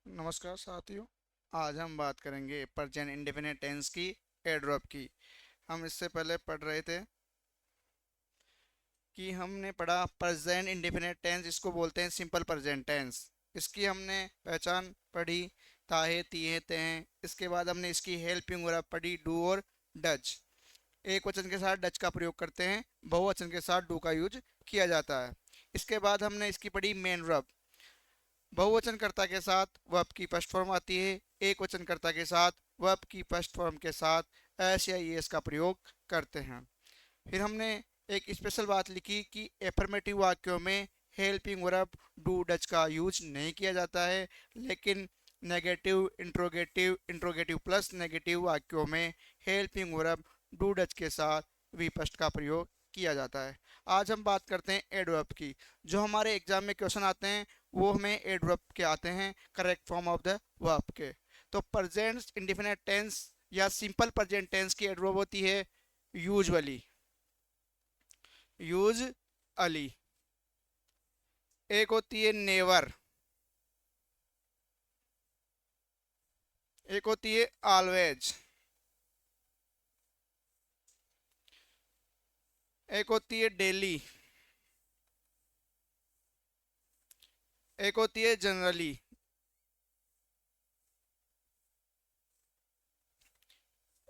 नमस्कार साथियों। आज हम बात करेंगे प्रेजेंट इंडेफिनिट टेंस की एयरड्रॉप की। हम इससे पहले पढ़ रहे थे कि हमने पढ़ा प्रेजेंट इंडेफिनिट टेंस, इसको बोलते हैं सिंपल प्रेजेंट टेंस। इसकी हमने पहचान पढ़ी, ताहे तिये तें। इसके बाद हमने इसकी हेल्पिंग वर्ब पढ़ी, डू और डज। एक वचन के साथ डज का प्रयोग करते हैं, बहुवचन के साथ डू का यूज किया जाता है। इसके बाद हमने इसकी पढ़ी मेन वर्ब। बहुवचनकर्ता के साथ वर्ब की फर्स्ट फॉर्म आती है, एक वचनकर्ता के साथ वर्ब की फर्स्ट फॉर्म के साथ एस या ईएस का प्रयोग करते हैं। फिर हमने एक स्पेशल बात लिखी कि एफर्मेटिव वाक्यों में हेल्पिंग वर्ब डू डच का यूज नहीं किया जाता है, लेकिन negative, interrogative, interrogative plus negative वाक्यों में हेल्पिंग वर्ब डू डच के साथ विपस्ट का प्रयोग किया जाता है। आज हम बात करते हैं एडवर्ब की। जो हमारे एग्जाम में क्वेश्चन आते हैं वो हमें एडवर्ब के आते हैं, correct form of the verb के। तो प्रेजेंट इंडेफिनिट टेंस या सिंपल प्रेजेंट टेंस की एडवर्ब होती है यूजुअली, यूज अली। एक होती है नेवर, एक होती है ऑलवेज, एक होती है डेली, एक होती है जनरली,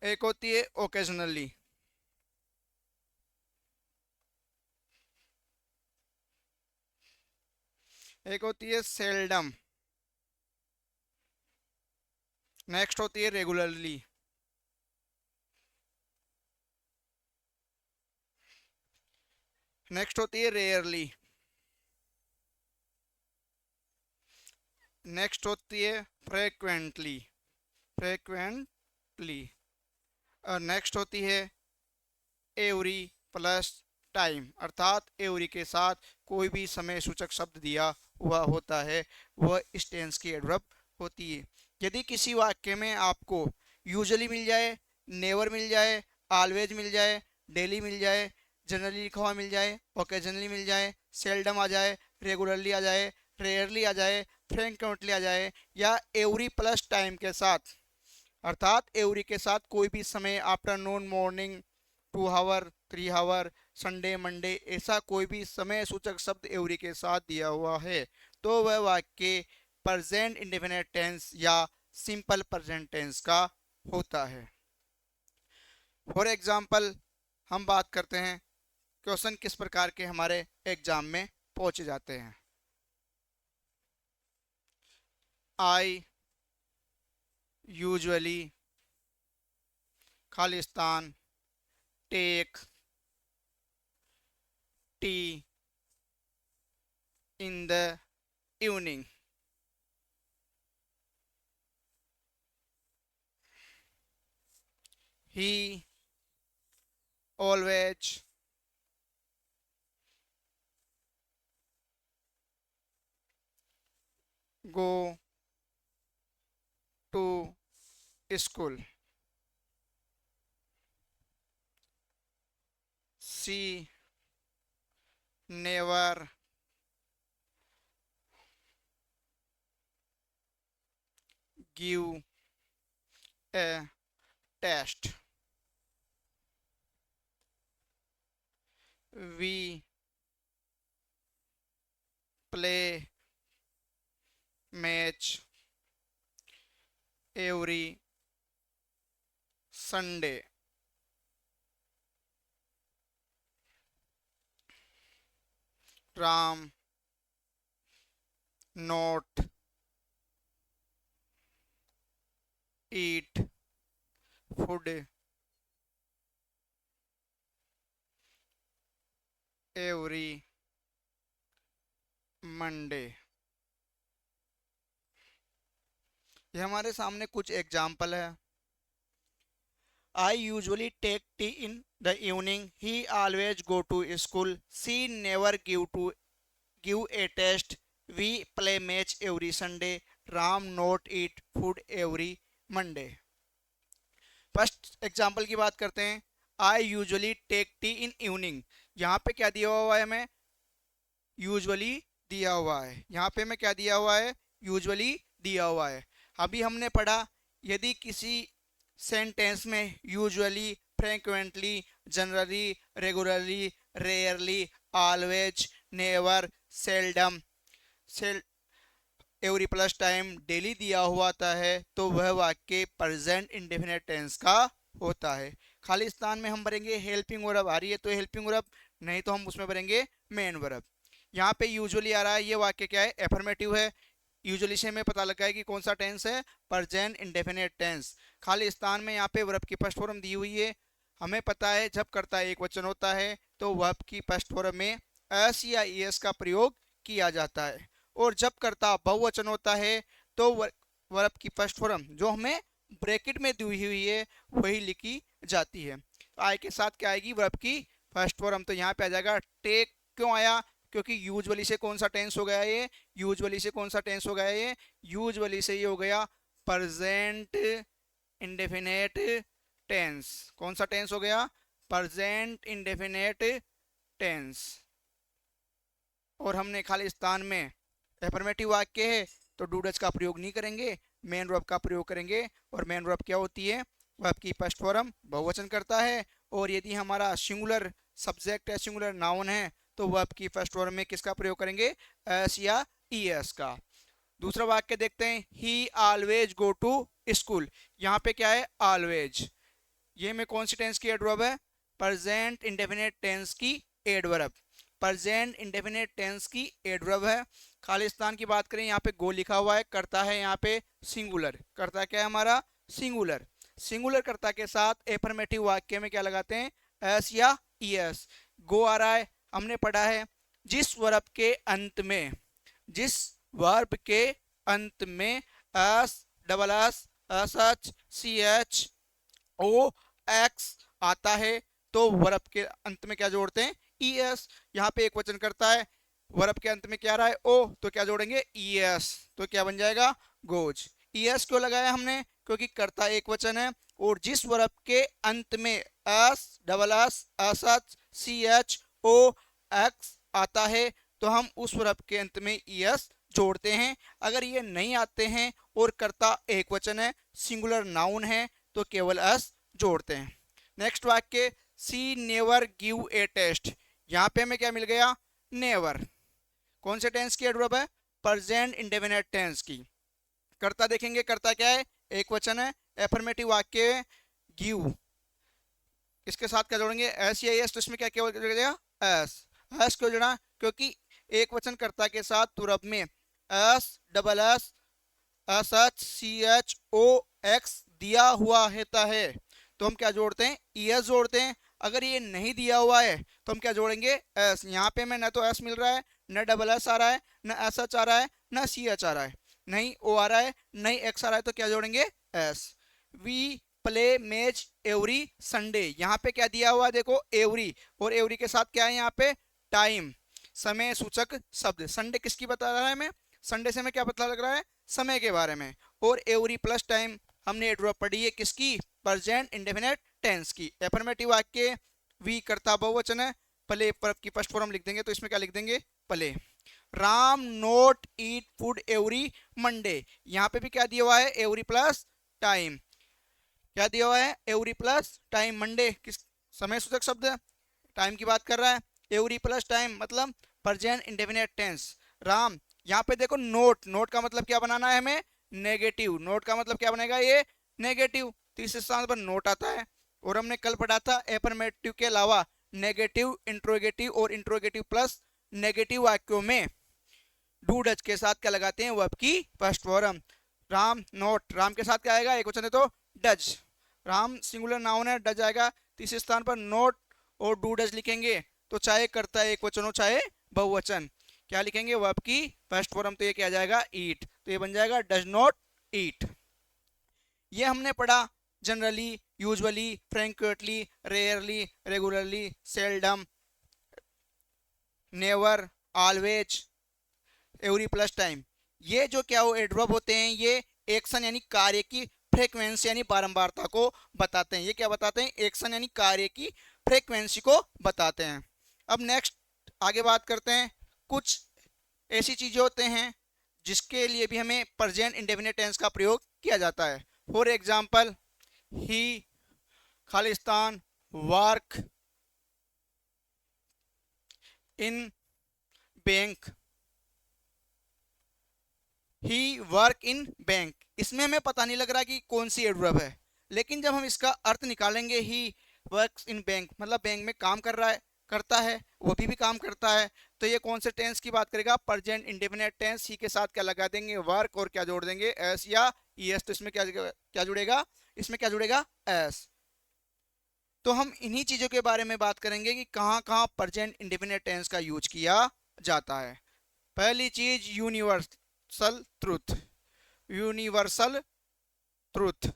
एक होती है ओकेजनली, एक होती है सेल्डम, नेक्स्ट होती है रेगुलरली, नेक्स्ट होती है रेयरली, नेक्स्ट होती है फ्रेक्वेंटली, फ्रेक्वेंटली, और नेक्स्ट होती है एवरी प्लस टाइम, अर्थात एवरी के साथ कोई भी समय सूचक शब्द दिया हुआ होता है वह इस टेंस की एडवर्ब होती है। यदि किसी वाक्य में आपको यूजुअली मिल जाए, नेवर मिल जाए, ऑलवेज मिल जाए, डेली मिल जाए, जनरली लिखा हुआ मिल जाए, ओकेजनली मिल जाए, सेल्डम आ जाए, रेगुलरली आ जाए, रेयरली आ जाए, फ्रेक्वेंटली आ जाए, या एवरी प्लस टाइम के साथ, अर्थात एवरी के साथ कोई भी समय, afternoon, morning, 2 hour, 3 hour, Sunday, Monday, ऐसा कोई भी समय सूचक शब्द एवरी के साथ दिया हुआ है तो वह वाक्य प्रेजेंट इंडेफिनिट टेंस या सिंपल प्रेजेंट टेंस का होता है। फॉर एग्जाम्पल हम बात करते हैं क्वेश्चन किस प्रकार के हमारे एग्जाम में पहुंचे जाते हैं। I usually, Khalistan, take tea in the evening. He always go to school. She never give a test. We play match every Sunday. Ram not eat food every Monday। ये हमारे सामने कुछ एग्जाम्पल है। I usually take tea in the evening. He always go to school. She never give a test. We play match every Sunday. Ram not eat food every Monday। First example की बात करते हैं। I usually take tea in evening. यहाँ पे क्या दिया हुआ है हमें? यूजुअली दिया हुआ है। यहाँ पे हमें क्या दिया हुआ है? यूजुअली दिया हुआ है। अभी हमने पढ़ा यदि किसी सेंटेंस में usually, frequently, generally, regularly, rarely, always, never, seldom, every plus time, daily दिया हुआ आता है तो वह वाक्य प्रेजेंट इंडेफिनिट टेंस का होता है। खालिस्तान में हम भरेंगे हेल्पिंग वर्ब, आ रही है तो हेल्पिंग वर्ब, नहीं तो हम उसमें भरेंगे मेन वर्ब। यहाँ पे यूजुअली आ रहा है, ये वाक्य क्या है, एफर्मेटिव है। यूजुअली से हमें पता लगा है कि कौन सा टेंस है, प्रेजेंट इंडेफिनिट टेंस। खालिस्तान में यहाँ पे वर्ब की फर्स्ट फॉर्म दी हुई है। हमें पता है जब कर्ता एक वचन होता है तो वर्ब की फर्स्ट फॉर्म में एस या एस का प्रयोग किया जाता है, और जब कर्ता बहुवचन होता है तो वर्ब की फर्स्ट फॉर्म जो हमें ब्रैकेट में दी हुई है वही लिखी जाती है। तो आई के साथ क्या आएगी, वर्ब की फर्स्ट फॉर्म। तो यहाँ पे आ जाएगा टेक। क्यों आया, क्योंकि यूजुअली से कौन सा टेंस हो गया ये, यूजुअली से कौन सा टेंस हो गया ये, यूजुअली से ये हो गया प्रेजेंट इंडेफिनेट टेंस। कौन सा टेंस हो गया, प्रेजेंट इंडेफिनेट टेंस। और हमने खालिस्तान में एफर्मेटिव वाक्य है तो डू डज का प्रयोग नहीं करेंगे, मेन वर्ब का प्रयोग करेंगे। और मेन वर्ब क्या होती है, वर्ब की फर्स्ट फॉर्म बहुवचन करता है। और यदि हमारा सिंगुलर सब्जेक्ट है, सिंगुलर नाउन है, तो वर्ब की फर्स्ट फॉर्म में किसका प्रयोग करेंगे, एस या ईएस का। दूसरा वाक्य देखते हैं, he always go to school. यहाँ पे क्या है, ऑलवेज। ये में कौन सी टेंस की एडवर्ब है, प्रेजेंट इंडेफिनिट टेंस की एडवर्ब। प्रेजेंट इंडेफिनिट टेंस की एडवर्ब है। खालिस्तान की बात करें, यहाँ पे गो लिखा हुआ है, करता है यहाँ पे सिंगुलर, करता क्या है हमारा, सिंगुलर। सिंगुलर कर्ता के साथ एफर्मेटिव वाक्य में क्या लगाते हैं, एस या ईएस। गो आ रहा है, हमने पढ़ा है जिस वर्ब के अंत में, जिस वर्ब के अंत में S, double S, S H, C H, O, X आता है तो वर्ब के अंत में क्या जोड़ते हैं, ई एस। यहाँ पे एक वचन करता है, वर्ब के अंत में क्या आ रहा है, ओ, तो क्या जोड़ेंगे, ई एस, तो क्या बन जाएगा, गोज। ई एस क्यों लगाया हमने, क्योंकि कर्ता एक वचन है, और जिस वर्ब के अंत में S, double S, S H, C H, O, X आता है तो हम उस वर्ब के अंत में ई एस जोड़ते हैं। अगर ये नहीं आते हैं और कर्ता एक वचन है, सिंगुलर नाउन है, तो केवल एस जोड़ते हैं। नेक्स्ट वाक्य, सी नेवर गिव ए टेस्ट। यहाँ पे हमें क्या मिल गया, नेवर। कौन से टेंस की एडवर्ब है, प्रेजेंट इंडेफिनिट टेंस की। कर्ता देखेंगे, कर्ता क्या है, एक वचन है, एफर्मेटिव वाक्य है, गिव, इसके साथ क्या जोड़ेंगे, एस या एस, तो इसमें क्या क्या जोड़ेगा, एस। एस क्यों जोड़ा, क्योंकि एक वचन कर्ता के साथ तुरब में S, double S, S H, C H, O, X दिया हुआ होता है तो हम क्या जोड़ते हैं, ई एस जोड़ते हैं। अगर ये नहीं दिया हुआ है तो हम क्या जोड़ेंगे, एस। यहाँ पे हमें न तो एस मिल रहा है, न डबल एस आ रहा है, न एस एच आ रहा है, न सी एच आ रहा है, नहीं ओ आ रहा है, नहीं एक्स आ रहा है, तो क्या जोड़ेंगे, S. We play match every Sunday. यहाँ पे क्या दिया हुआ है, देखो एवरी, और एवरी के साथ क्या है यहाँ पे, टाइम, समय सूचक शब्द। संडे किसकी बता रहा है हमें, संडे से हमें क्या पता लग रहा है, समय के बारे में। और एवरी प्लस टाइम हमने एडवर्ब पढ़ी है किसकी, प्रेजेंट इंडेफिनिट टेंस की। एफर्मेटिव वाक्य, वी कर्ता बहुवचन है, प्ले पर की फर्स्ट फॉर्म लिख देंगे तो इसमें क्या लिख देंगे, play. Ram note eat food every Monday. यहाँ पे भी क्या दिया हुआ है, एवरी प्लस टाइम। क्या दिया हुआ है, एवरी प्लस टाइम। मंडे किस समय सूचक शब्द है, टाइम की बात कर रहा है। एवरी प्लस टाइम मतलब प्रेजेंट इंडेफिनिट टेंस। राम, यहाँ पे देखो नोट, नोट का मतलब क्या बनाना है हमें, नेगेटिव। नोट का मतलब क्या बनेगा, ये नेगेटिव। तीसरे स्थान पर नोट आता है। और हमने कल पढ़ा था एफर्मेटिव के अलावा नेगेटिव, इंट्रोगेटिव और इंट्रोगेटिव प्लस नेगेटिव वाक्यों में डू डच के साथ क्या लगाते हैं, वर्ब की first form. Ram note, Ram के साथ क्या आएगा, एक वचन है तो डज। राम सिंगुलर नाउन है, डज आएगा। तीसरे स्थान पर नोट और डू डज लिखेंगे तो चाहे कर्ता एक वचन हो चाहे बहुवचन, क्या लिखेंगे, वर्ब की फर्स्ट फॉर्म। तो ये क्या जाएगा, ईट, तो ये बन जाएगा डज नॉट ईट। ये हमने पढ़ा generally, usually, frequently, rarely, regularly, seldom, never, always, every plus time. ये जो क्या हो एडवर्ब होते हैं, ये एक्शन यानी कार्य की फ्रीक्वेंसी यानी बारंबारता को बताते हैं। ये क्या बताते हैं, एक्शन यानी कार्य की फ्रीक्वेंसी को बताते हैं। अब नेक्स्ट आगे बात करते हैं, कुछ ऐसी चीजें होते हैं जिसके लिए भी हमें प्रेजेंट इंडेफिनिट टेंस का प्रयोग किया जाता है। For example, he, Khalistan, work in bank, he work in bank. इसमें हमें पता नहीं लग रहा कि कौन सी एडवर्ब है, लेकिन जब हम इसका अर्थ निकालेंगे, ही वर्क्स इन बैंक मतलब बैंक में काम कर रहा है, करता है, वो भी काम करता है, तो ये कौन से टेंस की बात करेगा? Present indefinite tense. ही के साथ क्या लगा देंगे? वर्क, और क्या जोड़ देंगे? एस या ईएस। तो इसमें क्या क्या जुड़ेगा? इसमें क्या जुड़ेगा? एस। तो हम इन्हीं चीजों के बारे में बात करेंगे कि कहाँ कहाँ प्रेजेंट इंडेफिनिट टेंस का यूज किया जाता है। पहली चीज, यूनिवर्सल ट्रूथ। यूनिवर्सल ट्रूथ,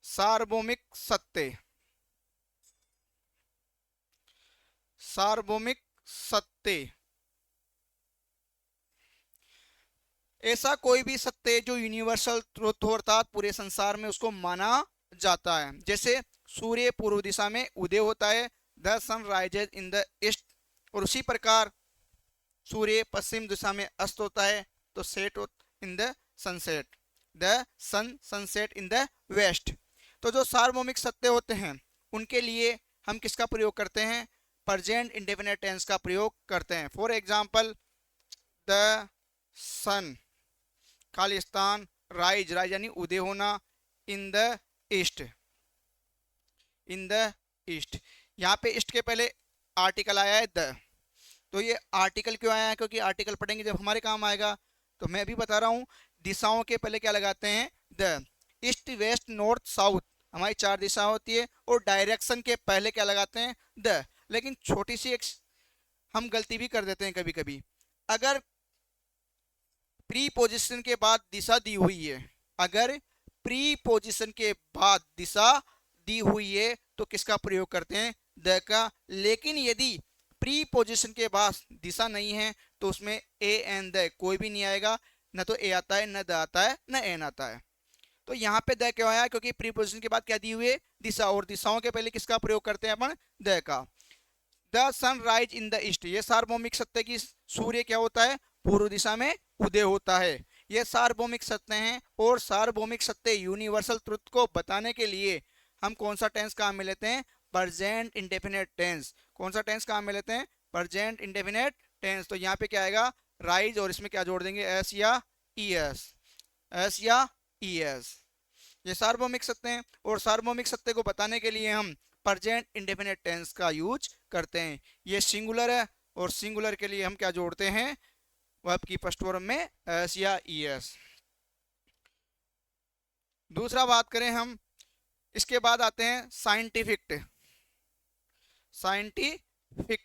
सार्वभौमिक सत्य। सार्वभौमिक सत्य, ऐसा कोई भी सत्य जो यूनिवर्सल ट्रूथ हो, अर्थात पूरे संसार में उसको माना जाता है। जैसे सूर्य पूर्व दिशा में उदय होता है, the sun rises in the east. और उसी प्रकार सूर्य पश्चिम दिशा में अस्त होता है, तो set in the sunset, the sun sunset in the west. तो जो सार्वभौमिक सत्य होते हैं उनके लिए हम किसका प्रयोग करते हैं? प्रेजेंट इंडेफिनिट टेंस का प्रयोग करते हैं। For example, the sun, Khalistan, rise, rise यानी उदय होना, in the east, in the east. यहाँ पे ईस्ट के पहले आर्टिकल आया है द। तो ये आर्टिकल क्यों आया है? क्योंकि आर्टिकल पढ़ेंगे जब हमारे काम आएगा। तो मैं भी बता रहा हूँ, दिशाओं के पहले क्या लगाते हैं? The. East, west, north, south, हमारी 4 दिशा होती है, और डायरेक्शन के पहले क्या लगाते हैं? द। लेकिन छोटी सी एक हम गलती भी कर देते हैं कभी कभी। अगर प्री पोजिशन के बाद दिशा दी हुई है, अगर प्री पोजिशन के बाद दिशा दी हुई है, तो किसका प्रयोग करते हैं? द का। लेकिन यदि प्री पोजिशन के बाद दिशा नहीं है, तो उसमें ए एन द कोई भी नहीं आएगा। न तो ए आता है, न द आता है, न एन आता है। तो यहाँ पे द क्यों आया? क्योंकि प्री पोजिशन के बाद क्या दी हुई है? दिशा। और दिशाओं के पहले किसका प्रयोग करते हैं अपन? द का। The sun rise in the east, ये सार्वभौमिक सत्य की सूर्य क्या होता है? पूर्व दिशा में उदय होता है। ये सार्वभौमिक सत्य हैं। और सार्वभौमिक सत्य यूनिवर्सल ट्रुथ को बताने के लिए हम कौन सा टेंस काम में लेते हैं? Present indefinite tense. कौन सा टेंस काम में लेते हैं? Present indefinite tense. तो यहाँ पे क्या आएगा? राइज, और इसमें क्या जोड़ देंगे? एस या ई एस, एस या ई एस। ये सार्वभौमिक सत्य हैं, और सार्वभौमिक सत्य को बताने के लिए हम प्रेजेंट इंडेफिनिट टेंस का यूज करते हैं। ये सिंगुलर है, और सिंगुलर के लिए हम क्या जोड़ते हैं? वर्ब की फर्स्ट फॉर्म में एस या ई एस। दूसरा बात करें हम, इसके बाद आते हैं scientific. Scientific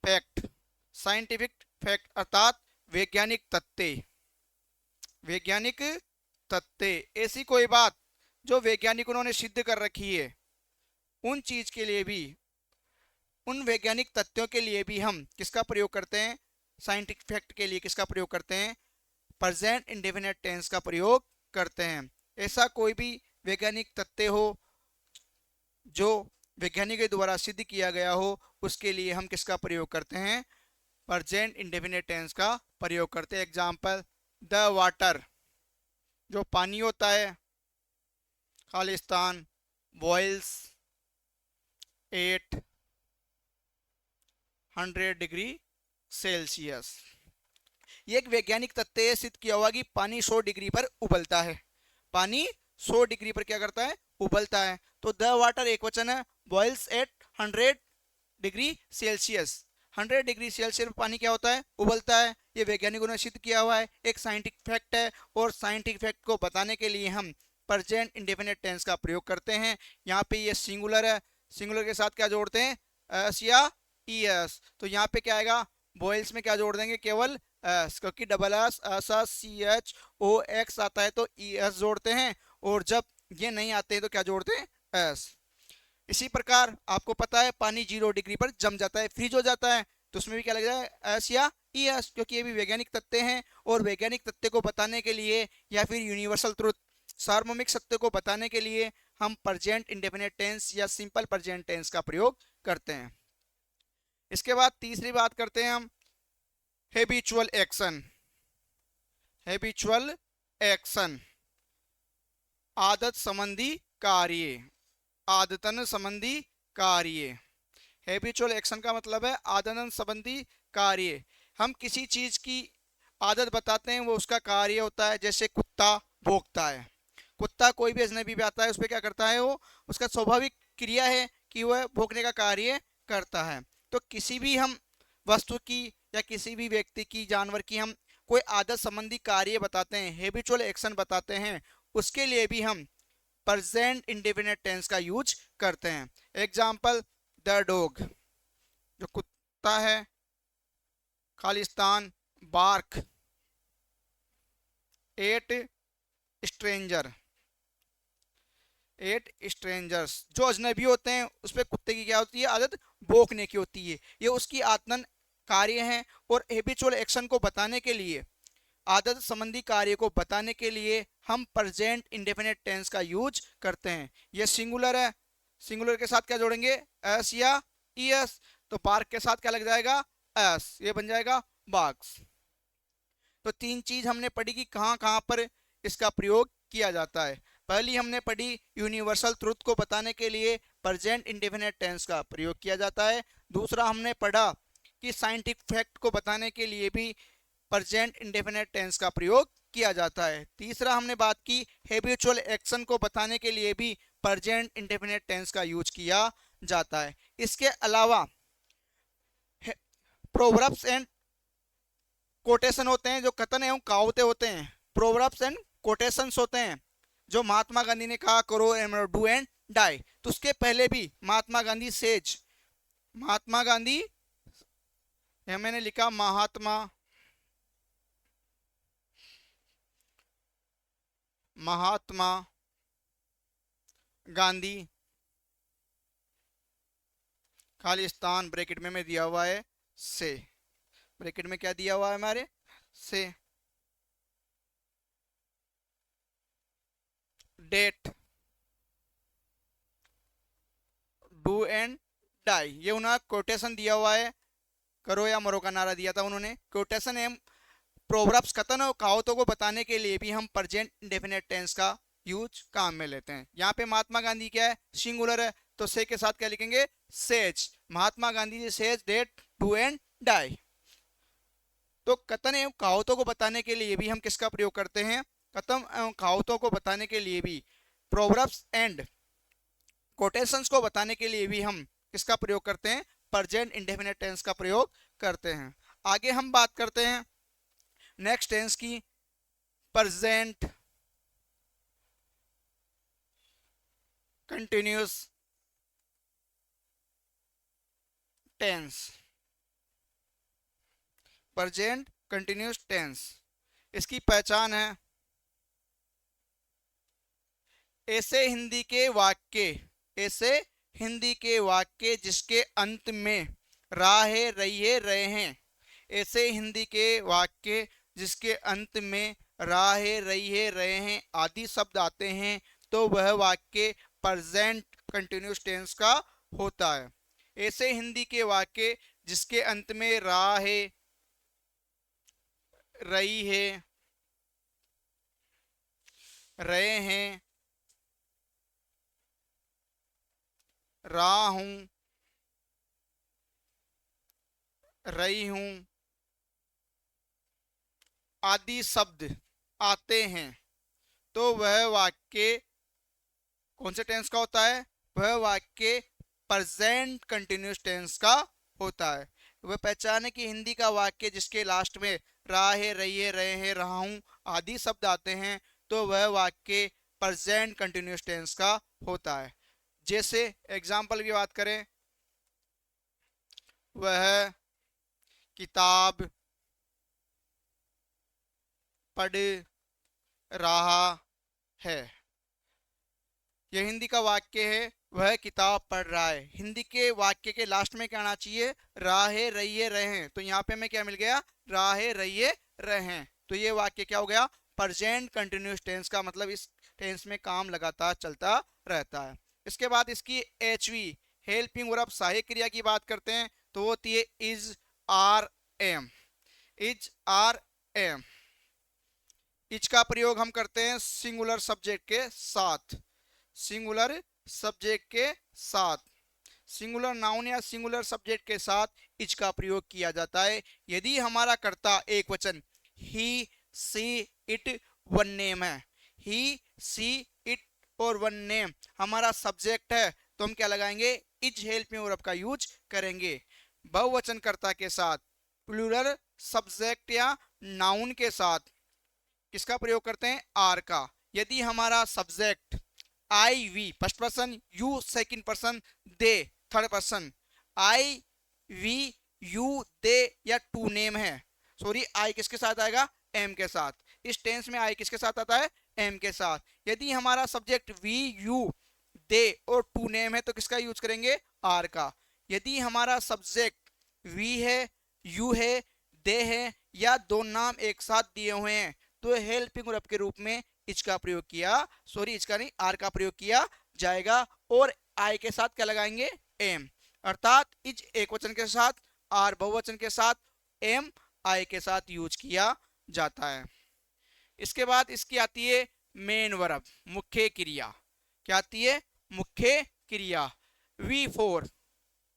fact, scientific fact अर्थात वैज्ञानिक तथ्य। वैज्ञानिक तथ्य, ऐसी कोई बात जो वैज्ञानिकों ने सिद्ध कर रखी है, उन चीज के लिए भी, उन वैज्ञानिक तथ्यों के लिए भी हम किसका प्रयोग करते हैं? साइंटिफिक फैक्ट के लिए किसका प्रयोग करते हैं? प्रेजेंट इंडेफिनिट टेंस का प्रयोग करते हैं। ऐसा कोई भी वैज्ञानिक तथ्य हो जो वैज्ञानिकों द्वारा सिद्ध किया गया हो, उसके लिए हम किसका प्रयोग करते हैं? प्रेजेंट इंडेफिनिट टेंस का प्रयोग करते हैं। एग्जाम्पल, द वाटर, जो पानी होता है, खालिस्तान बॉइल्स 800 डिग्री सेल्सियस। ये एक वैज्ञानिक तथ्य है, सिद्ध किया हुआ कि पानी 100 डिग्री पर उबलता है। पानी 100 डिग्री पर क्या करता है? उबलता है। तो द वाटर एक वचन है, boils at 100 degree Celsius. 100 degree Celsius पर पानी क्या होता है? उबलता है। ये वैज्ञानिकों ने सिद्ध किया हुआ है, एक साइंटिफिक फैक्ट है। और साइंटिफिक फैक्ट को बताने के लिए हम प्रेजेंट इंडेफिनिट टेंस का प्रयोग करते हैं। यहाँ पे ये सिंगुलर है, सिंगुलर के साथ क्या जोड़ते हैं? एस या ई एस। तो यहाँ पे क्या आएगा? बॉइल्स में क्या जोड़ देंगे? केवल एस, क्योंकि double S S S C H O X आता है, तो ई एस जोड़ते हैं। और जब ये नहीं आते हैं तो क्या जोड़ते हैं? एस। इसी प्रकार आपको पता है पानी 0 डिग्री पर जम जाता है, फ्रीज हो जाता है, तो उसमें भी क्या लग जाए? एस या ई एस, क्योंकि ये भी वैज्ञानिक तथ्य हैं। और वैज्ञानिक तथ्य को बताने के लिए या फिर यूनिवर्सल ट्रुथ, सार्वभौमिक सत्य को बताने के लिए हम प्रेजेंट इंडेफिनिट टेंस या सिंपल प्रेजेंट टेंस का प्रयोग करते हैं। इसके बाद तीसरी बात करते हैं हम हैबिचुअल एक्शन। हैबिचुअल एक्शन आदत संबंधी कार्य, आदतन संबंधी कार्य। हैबिचुअल एक्शन का मतलब है आदतन संबंधी कार्य। हम किसी चीज की आदत बताते हैं, वो उसका कार्य होता है। जैसे कुत्ता भौंकता है, कुत्ता कोई भी अजनबी भी आता है उस पर क्या करता है, वो उसका स्वाभाविक क्रिया है कि वह भौंकने का कार्य करता है। तो किसी भी हम वस्तु की या किसी भी व्यक्ति की, जानवर की हम कोई आदत संबंधी कार्य बताते हैं, हैबिचुअल एक्शन बताते हैं, उसके लिए भी हम प्रेजेंट इंडेफिनिट टेंस का यूज करते हैं। एग्जाम्पल, द डॉग, जो कुत्ता है, Khalistan, bark, at stranger, at strangers. जो अजनबी होते हैं उस पर कुत्ते की क्या होती है, आदत भौंकने की होती है, ये उसकी आदतन कार्य है। और हैबिचुअल एक्शन को बताने के लिए, आदत संबंधी कार्य को बताने के लिए हम प्रेजेंट इंडेफिनिट टेंस का यूज करते हैं। ये सिंगुलर है, सिंगुलर के साथ क्या जोड़ेंगे, एस या ईएस। तो पार्क के साथ क्या लग जाएगा, एस, ये बन जाएगा बाग्स। तो तीन चीज हमने पढ़ी कि कहाँ कहाँ पर इसका प्रयोग किया जाता है। पहली हमने पढ़ी यूनिवर्सल ट्रुथ को बताने के लिए प्रेजेंट इंडेफिनिट टेंस का प्रयोग किया जाता है। दूसरा हमने पढ़ा कि साइंटिफिक फैक्ट को बताने के लिए भी प्रेजेंट इंडेफिनिट टेंस का प्रयोग किया जाता है। तीसरा हमने बात की हैबिचुअल एक्शन को बताने के लिए भी प्रेजेंट इंडेफिनिट टेंस का यूज किया जाता है। इसके अलावा प्रोवर्ब्स एंड कोटेशन होते हैं, जो कथन एवं कहावतें होते हैं। प्रोवर्ब्स एंड कोटेशंस होते हैं, जो महात्मा गांधी ने कहा करो एंड डू एंड डाई। तो उसके पहले भी महात्मा गांधी सेज, महात्मा गांधी, यह मैंने लिखा महात्मा महात्मा गांधी, खालिस्तान ब्रैकेट में दिया हुआ है से, ब्रैकेट में क्या दिया हुआ है हमारे, से, डेट, डू एंड डाई, ये उन्होंने कोटेशन दिया हुआ है। करो या मरो का नारा दिया था उन्होंने। कोटेशन एवं प्रोवर्ब्स कथन और कहावतों को बताने के लिए भी हम प्रेजेंट इंडेफिनिट टेंस का यूज काम में लेते हैं। यहाँ पे महात्मा गांधी क्या है, सिंगुलर है, तो से के साथ क्या लिखेंगे, says. Mahatma Gandhi ji says that do and die. तो कथन एवं कहावतों को बताने के लिए भी हम किसका प्रयोग करते हैं, कथन एवं कहावतों को बताने के लिए भी, प्रोवर्ब्स एंड कोटेशंस को बताने के लिए भी हम किसका प्रयोग करते हैं, प्रेजेंट इंडेफिनिट टेंस का प्रयोग करते हैं। आगे हम बात करते हैं नेक्स्ट टेंस की, present continuous tense. Present continuous tense, इसकी पहचान है, ऐसे हिंदी के वाक्य, ऐसे हिंदी के वाक्य जिसके अंत में राहे रहिए रहे हैं। ऐसे हिंदी के वाक्य जिसके अंत में राहे रहिए रहे हैं आदि शब्द आते हैं, तो वह वाक्य प्रेजेंट कंटिन्यूअस टेंस का होता है। ऐसे हिंदी के वाक्य जिसके अंत में राहे रही है, रहे हैं, रहा हूं, रही हूं आदि शब्द आते हैं, तो वह वाक्य कौन से टेंस का होता है, वह वाक्य प्रेजेंट कंटिन्यूअस टेंस का होता है। वह पहचान है कि हिंदी का वाक्य जिसके लास्ट में राहे रहिए रहे हैं रहा हूं आदि शब्द आते हैं, तो वह वाक्य प्रेजेंट कंटिन्यूअस टेंस का होता है। जैसे एग्जाम्पल की बात करें, वह किताब पढ़ रहा है, यह हिंदी का वाक्य है, वह किताब पढ़ रहा है। हिंदी के वाक्य के लास्ट में क्या आना चाहिए, राहे रहिए रहे। तो यहाँ पे हमें क्या मिल गया, राहे रहिए रहे। तो ये वाक्य क्या हो गया, प्रेजेंट कंटिन्यूअस टेंस का, मतलब इस टेंस में काम लगातार चलता रहता है। इसके बाद इसकी एचवी हेल्पिंग वर्ब सहायक क्रिया की बात करते हैं, तो वो होती है is, are, am. Is, are, am. Is का प्रयोग हम करते हैं सिंगुलर सब्जेक्ट के साथ, सिंगुलर सब्जेक्ट के साथ, सिंगुलर नाउन या सिंगुलर सब्जेक्ट के साथ इज का प्रयोग किया जाता है। यदि हमारा कर्ता एक वचन ही, सी, इट, वन नेम है, ही, सी, इट और वन नेम हमारा सब्जेक्ट है, तो हम क्या लगाएंगे, इज हेल्पिंग वर्ब का यूज करेंगे। बहुवचन कर्ता के साथ, प्लूरल सब्जेक्ट या नाउन के साथ किसका प्रयोग करते हैं, आर का। यदि हमारा subject I, we first person, you second person, they third person, I, we, you, they या टू नेम है, सॉरी आई किसके साथ आएगा, एम के साथ। इस टेंस में आई किसके साथ आता है, एम के साथ। यदि हमारा सब्जेक्ट वी, यू, दे और टू नेम है तो किसका यूज करेंगे, आर का। यदि हमारा सब्जेक्ट वी है, यू है, दे है या दो नाम एक साथ दिए हुए हैं तो हेल्पिंग वर्ब के रूप में इज का प्रयोग किया, सॉरी इज का नहीं, आर का प्रयोग किया जाएगा। और आई के साथ क्या लगाएंगे, एम। अर्थात इज एक वचन के साथ, आर बहुवचन के साथ, एम आई के साथ यूज किया जाता है। इसके बाद इसकी आती है मेन वर्ब, मुख्य क्रिया। क्या आती है, मुख्य क्रिया। V4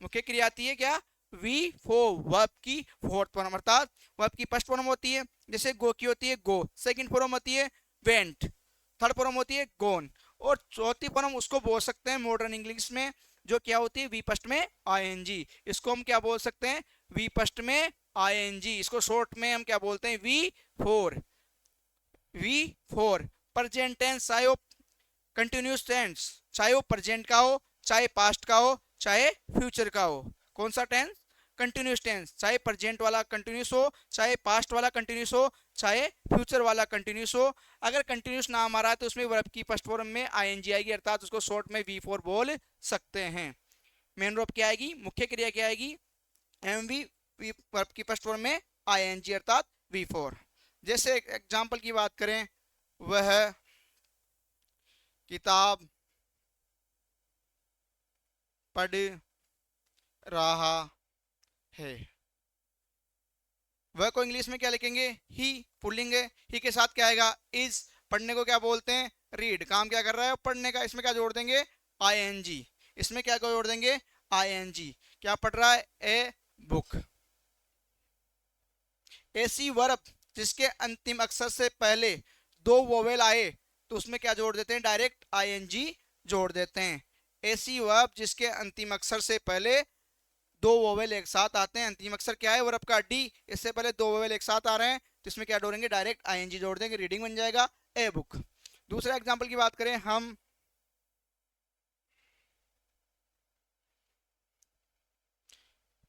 मुख्य क्रिया आती है क्या, V4 वर्ब की फोर्थ फॉर्म, अर्थात वर्ब की फर्स्ट फॉर्म होती है, जैसे गो की होती है गो, सेकंड फॉर्म होती है वेंट, थर्ड फॉर्म होती है गोन, और चौथी फॉर्म उसको बोल सकते हैं मॉडर्न इंग्लिश में जो क्या होती है वी फर्स्ट में आईएनजी। इसको हम क्या बोल सकते हैं, वी फर्स्ट में आईएनजी। इसको शॉर्ट में हम क्या बोलते हैं, V4। V4 प्रेजेंट टेंस, चाहे वो कंटिन्यूस टेंस, चाहे वो प्रेजेंट का हो, चाहे पास्ट का हो, चाहे फ्यूचर का हो। कौन सा टेंस, कंटिन्यूस टेंस, चाहे प्रेजेंट वाला कंटिन्यूस हो, चाहे पास्ट वाला कंटिन्यूस हो, चाहे फ्यूचर वाला कंटिन्यूस हो। अगर कंटिन्यूस नाम आ रहा है तो उसमें वर्ब की फर्स्ट फॉर्म में आईएनजी आएगी, अर्थात उसको शॉर्ट में V4 बोल सकते हैं। मेन वर्ब क्या आएगी, मुख्य क्रिया क्या आएगी, एमवी, वर्ब की फर्स्ट फॉर्म में आईएनजी अर्थात V4। जैसे एग्जांपल की बात करें, वह किताब पढ़ रहा है। वह को इंग्लिश में क्या लिखेंगे, ही, पुल्लिंग है, ही के साथ क्या आएगा, इज। पढ़ने को क्या बोलते हैं, रीड। काम क्या कर रहा है पढ़ने का, इसमें क्या जोड़ देंगे, आईएनजी। इसमें क्या जोड़ देंगे, आईएनजी। क्या पढ़ रहा है, ए बुक। ऐसी वर्ब जिसके अंतिम अक्षर से पहले दो वोवेल आए तो उसमें क्या जोड़ देते हैं, डायरेक्ट आईएनजी जोड़ देते हैं। ऐसी वर्ब जिसके अंतिम अक्षर से पहले दो वोवेल एक साथ आते हैं, अंतिम अक्षर क्या है वर्ब का, डी, इससे पहले दो वोवेल एक साथ आ रहे हैं तो इसमें क्या जोड़ेंगे, डायरेक्ट आईएनजी जोड़ देंगे, रीडिंग बन जाएगा ए बुक। दूसरा एग्जांपल की बात करें, हम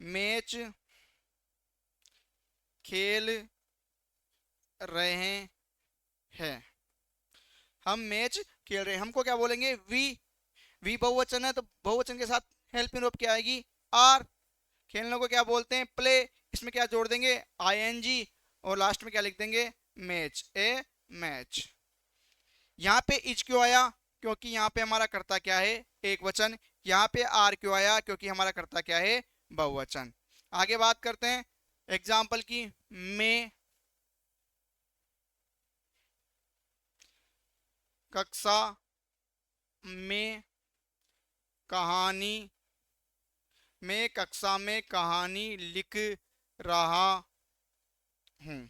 मैच खेल रहे हैं। हम मैच खेल रहे हैं, हमको क्या बोलेंगे, वी बहुवचन है तो बहुवचन के साथ हेल्पिंग वर्ब क्या आएगी, आर। खेलने को क्या बोलते हैं, प्ले। इसमें क्या जोड़ देंगे, आईएनजी, और लास्ट में क्या लिख देंगे, मैच, ए मैच। यहाँ पे इज क्यों आया, क्योंकि यहाँ पे हमारा कर्ता क्या है, एक वचन। यहाँ पे आर क्यों आया, क्योंकि हमारा कर्ता क्या है, बहुवचन। आगे बात करते हैं एग्जाम्पल की, मैं कक्षा में कहानी, मैं कक्षा में कहानी लिख रहा हूँ।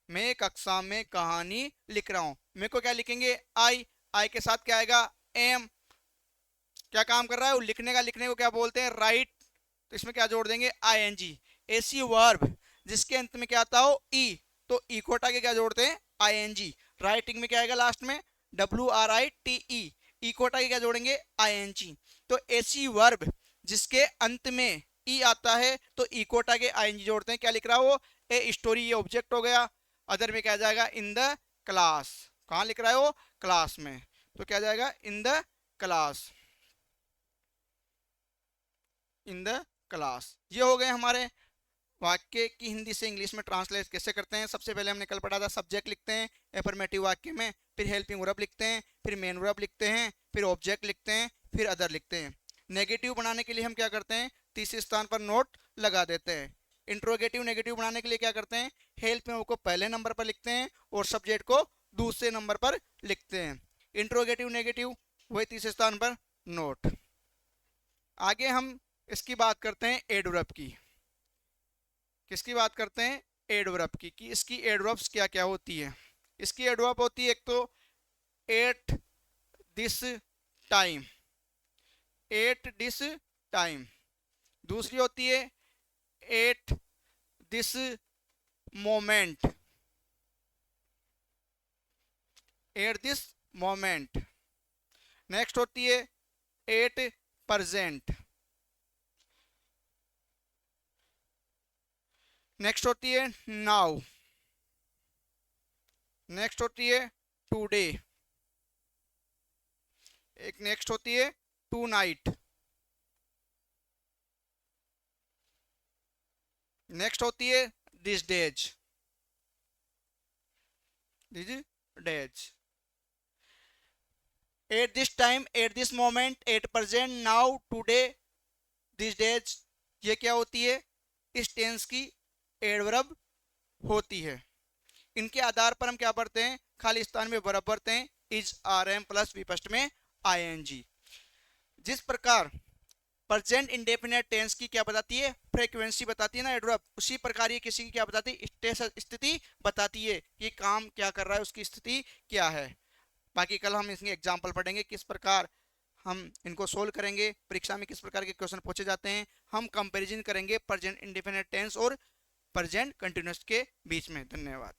मैं कक्षा में कहानी लिख रहा हूँ। मेरे को क्या लिखेंगे, आई के साथ क्या आएगा, एम। क्या काम कर रहा है वो, लिखने का, लिखने को क्या बोलते हैं, राइट। तो इसमें क्या जोड़ देंगे, आईएनजी। ऐसी वर्ब जिसके अंत में क्या आता हो, ई, तो ई को हटा के क्या जोड़ते हैं, आईएनजी। राइटिंग में क्या आएगा लास्ट में, WRITE, ई को हटा के क्या जोड़ेंगे, आईएनजी। तो ऐसी वर्ब जिसके अंत में ई आता है तो ई को हटा के आईएनजी जोड़ते हैं। क्या लिख रहा है वो, ए स्टोरी, ये ऑब्जेक्ट हो गया। अदर में क्या जाएगा, इन द क्लास। कहाँ लिख रहा है वो, क्लास में, तो क्या जाएगा, in the class, in the class. ये हो गए हमारे वाक्य की हिंदी से इंग्लिश में ट्रांसलेट कैसे करते हैं। सबसे पहले हमने कल पढ़ा था, सब्जेक्ट लिखते हैं एफर्मेटिव वाक्य में, फिर हेल्पिंग वर्ब लिखते हैं, फिर मेन वर्ब लिखते हैं, फिर ऑब्जेक्ट लिखते हैं, फिर अदर लिखते हैं। नेगेटिव बनाने के लिए हम क्या करते हैं, तीसरे स्थान पर नोट लगा देते हैं। इंट्रोगेटिव नेगेटिव बनाने के लिए क्या करते हैं, हेल्प में को पहले नंबर पर लिखते हैं और सब्जेक्ट को दूसरे नंबर पर लिखते हैं। इंट्रोगेटिव नेगेटिव वही तीसरे स्थान पर नोट। आगे हम इसकी बात करते हैं एडवर्ब की। किसकी बात करते हैं, एडवर्ब की, कि इसकी एडवर्ब्स क्या क्या होती है। इसकी एडवर्ब होती है एक तो at this time, at this time. दूसरी होती है at this moment, at this moment. Next होती है एट परजेंट। नेक्स्ट होती है नाउ। नेक्स्ट होती है टुडे। एक नेक्स्ट होती है टू नाइट। नेक्स्ट होती है this days, this days. At this time, at this moment, at present, now, today, this days, ये क्या होती है, इस टेंस की एडवर्ब होती है। इनके आधार पर हम क्या पढ़ते हैं, खाली स्थान में वर्ब पढ़ते हैं, इज, आर, एम प्लस विपस्ट में आईएनजी। जिस प्रकार प्रेजेंट इंडेफिनेट टेंस की क्या बताती है, फ्रीक्वेंसी बताती है ना एडवर्ब, उसी प्रकार ये किसी की क्या बताती है, स्थिति बताती है कि काम क्या कर रहा है, उसकी स्थिति क्या है। बाकी कल हम इसके एग्जाम्पल पढ़ेंगे, किस प्रकार हम इनको सोल्व करेंगे, परीक्षा में किस प्रकार के क्वेश्चन पूछे जाते हैं। हम कंपैरिजन करेंगे प्रेजेंट इंडेफिनिट टेंस और प्रेजेंट कंटिन्यूअस के बीच में। धन्यवाद।